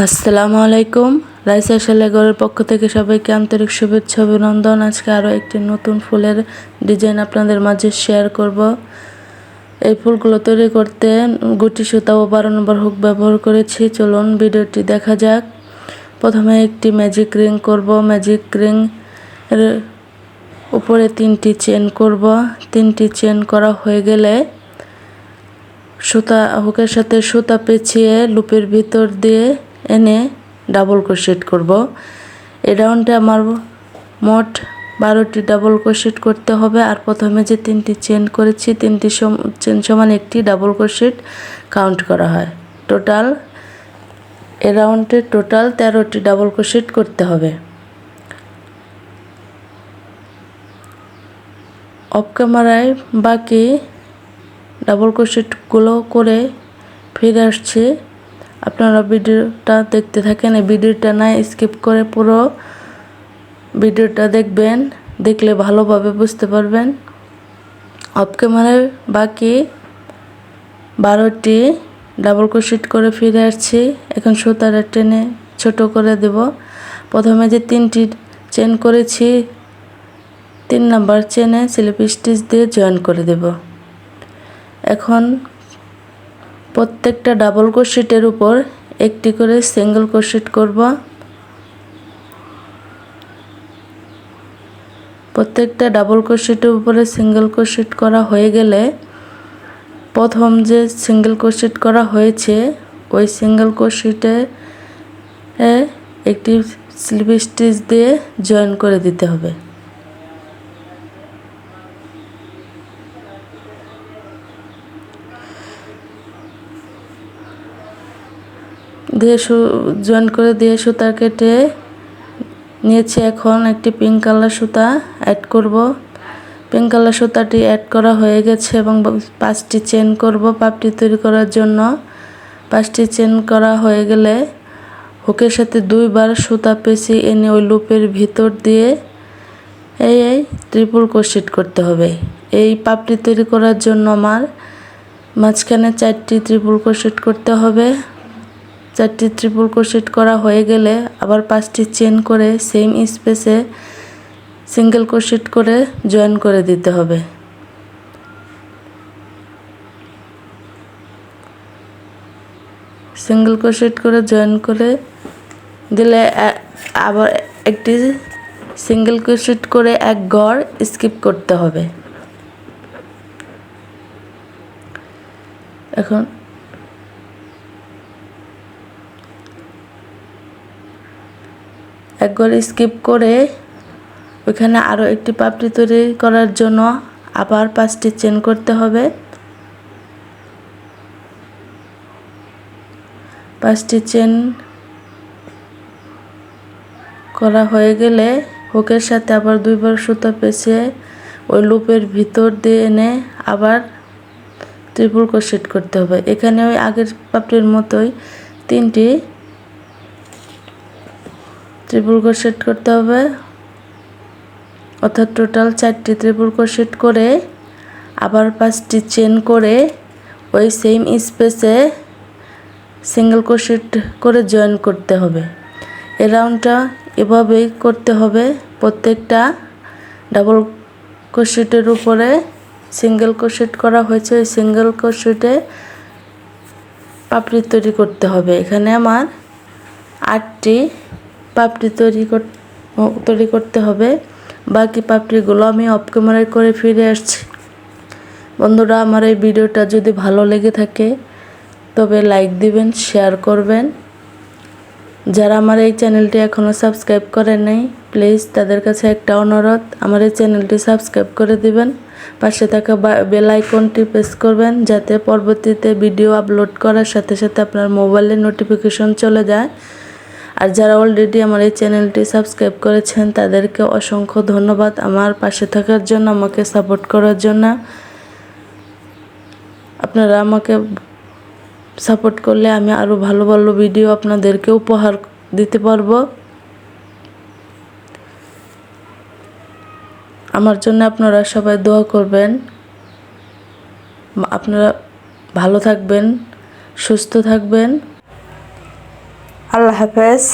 আসসালামু আলাইকুম। রাইসা সেলাইঘরের পক্ষ থেকে সবাইকে আন্তরিক শুভেচ্ছা অভিনন্দন। আজকে আরও একটি নতুন ফুলের ডিজাইন আপনাদের মাঝে শেয়ার করব। এই ফুলগুলো তৈরি করতে গুটি সুতা ও 12 নম্বর হুক ব্যবহার করেছি। চলুন ভিডিওটি দেখা যাক। প্রথমে একটি ম্যাজিক রিং করব। ম্যাজিক রিং এর উপরে 3টি চেন করব। 3টি চেন করা হয়ে গেলে সুতা হুকের সাথে সুতা পেঁচিয়ে লুপের ভিতর দিয়ে এনে ডাবল ক্রোশেট করব। এই রাউন্ডে আমার মোট 12টি ডাবল ক্রোশেট করতে হবে। আর প্রথমে যে 3টি চেন করেছি 3টি চেন সমান একটি ডাবল ক্রোশেট কাউন্ট করা হয়। টোটাল এই রাউন্ডে টোটাল 13টি ডাবল ক্রোশেট করতে হবে। অফ ক্যামেরায় বাকি ডাবল ক্রোশেটগুলো করে ফিরে আসছে। আপনারা ভিডিওটা দেখতে থাকেন। এই ভিডিওটা না স্কিপ করে পুরো ভিডিওটা দেখবেন, দেখলে ভালোভাবে বুঝতে পারবেন। অফ ক্যামেরায় বাকি 12টি ডাবল ক্রোশেট করে ফিরে আসছি। এখন সুতাটা টেনে ছোট করে দেব। প্রথমে যে 3টি চেন করেছি 3 নাম্বার চেনে স্লিপ স্টিচ দিয়ে জয়েন করে দেব। এখন প্রত্যেকটা ডাবল ক্রোশেটের উপর একটি করে সিঙ্গেল ক্রোশেট করব। প্রত্যেকটা ডাবল ক্রোশেটের উপরে সিঙ্গেল ক্রোশেট করা হয়ে গেলে প্রথম যে সিঙ্গেল ক্রোশেট করা হয়েছে ওই সিঙ্গেল ক্রোশেটে একটি স্লিপ স্টিচ দিয়ে জয়েন করে দিতে হবে। দিয়ে জয়েন করে দিয়ে সুতা কেটে নিয়েছি। এখন একটি পিঙ্ক কালার সুতা অ্যাড করব। পিঙ্ক কালার সুতাটি অ্যাড করা হয়ে গেছে এবং 5টি চেন করব পাপড়ি তৈরি করার জন্য। 5টি চেন করা হয়ে গেলে হুকের সাথে 2বার সুতা পেঁচিয়ে এনে ওই লুপের ভিতর দিয়ে এই ট্রিপল ক্রোশেট করতে হবে। এই পাপড়ি তৈরি করার জন্য আমার মাঝখানে 4টি ট্রিপল ক্রোশেট করতে হবে। 4টি ট্রিপল ক্রোশেট করা হয়ে গেলে আবার 5টি চেন করে সেম স্পেসে সিঙ্গেল ক্রোশেট করে জয়েন করে দিতে হবে। সিঙ্গেল ক্রোশেট করে জয়েন করে দিলে আবার একটি সিঙ্গেল ক্রোশেট করে এক ঘর স্কিপ করতে হবে। এখন এক ঘর স্কিপ করে ওইখানে আরও একটি পাপড়ি তৈরি করার জন্য আবার 5টি চেন করতে হবে। 5টি চেন করা হয়ে গেলে হুকের সাথে আবার 2বার সুতা পেঁচিয়ে ওই লুপের ভিতর দিয়ে এনে আবার ট্রিপল ক্রোশেট করতে হবে। এখানে ওই আগের পাপড়ির মতোই 3টি ট্রিপল ক্রোশেট করতে হবে, অর্থাৎ টোটাল 4টি ট্রিপল ক্রোশেট করে আবার 5টি চেন করে ওই সেম স্পেসে সিঙ্গেল ক্রোশেট করে জয়েন করতে হবে। এই রাউন্ডটা এভাবেই করতে হবে। প্রত্যেকটা ডাবল ক্রোশেটের উপরে সিঙ্গেল ক্রোশেট করা হয়েছে ওই সিঙ্গেল ক্রোশেটে পাপড়ি তৈরি করতে হবে। এখানে আমার 8টি পাপড়ি তৈরি করতে হবে। বাকি পাপড়িগুলো আমি অফ ক্যামেরায় করে ফিরে আসছি। বন্ধুরা, আমার এই ভিডিওটা যদি ভালো লেগে থাকে তবে লাইক দিবেন, শেয়ার করবেন। যারা আমার এই চ্যানেলটি এখনও সাবস্ক্রাইব করেন নাই প্লিজ তাদের কাছে একটা অনুরোধ, আমার এই চ্যানেলটি সাবস্ক্রাইব করে দিবেন। পাশে থাকা বেল আইকনটি প্রেস করবেন যাতে পরবর্তীতে ভিডিও আপলোড করার সাথে সাথে আপনার মোবাইলে নোটিফিকেশন চলে যায়। আর যারা অলরেডি আমার এই চ্যানেলটি সাবস্ক্রাইব করেছেন তাদেরকে অসংখ্য ধন্যবাদ আমার পাশে থাকার জন্য, আমাকে সাপোর্ট করার জন্য। আপনারা আমাকে সাপোর্ট করলে আমি আরও ভালো ভালো ভিডিও আপনাদেরকে উপহার দিতে পারবো। আমার জন্য আপনারা সবাই দোয়া করবেন। আপনারা ভালো থাকবেন, সুস্থ থাকবেন। আল্লাহ হাফেজ।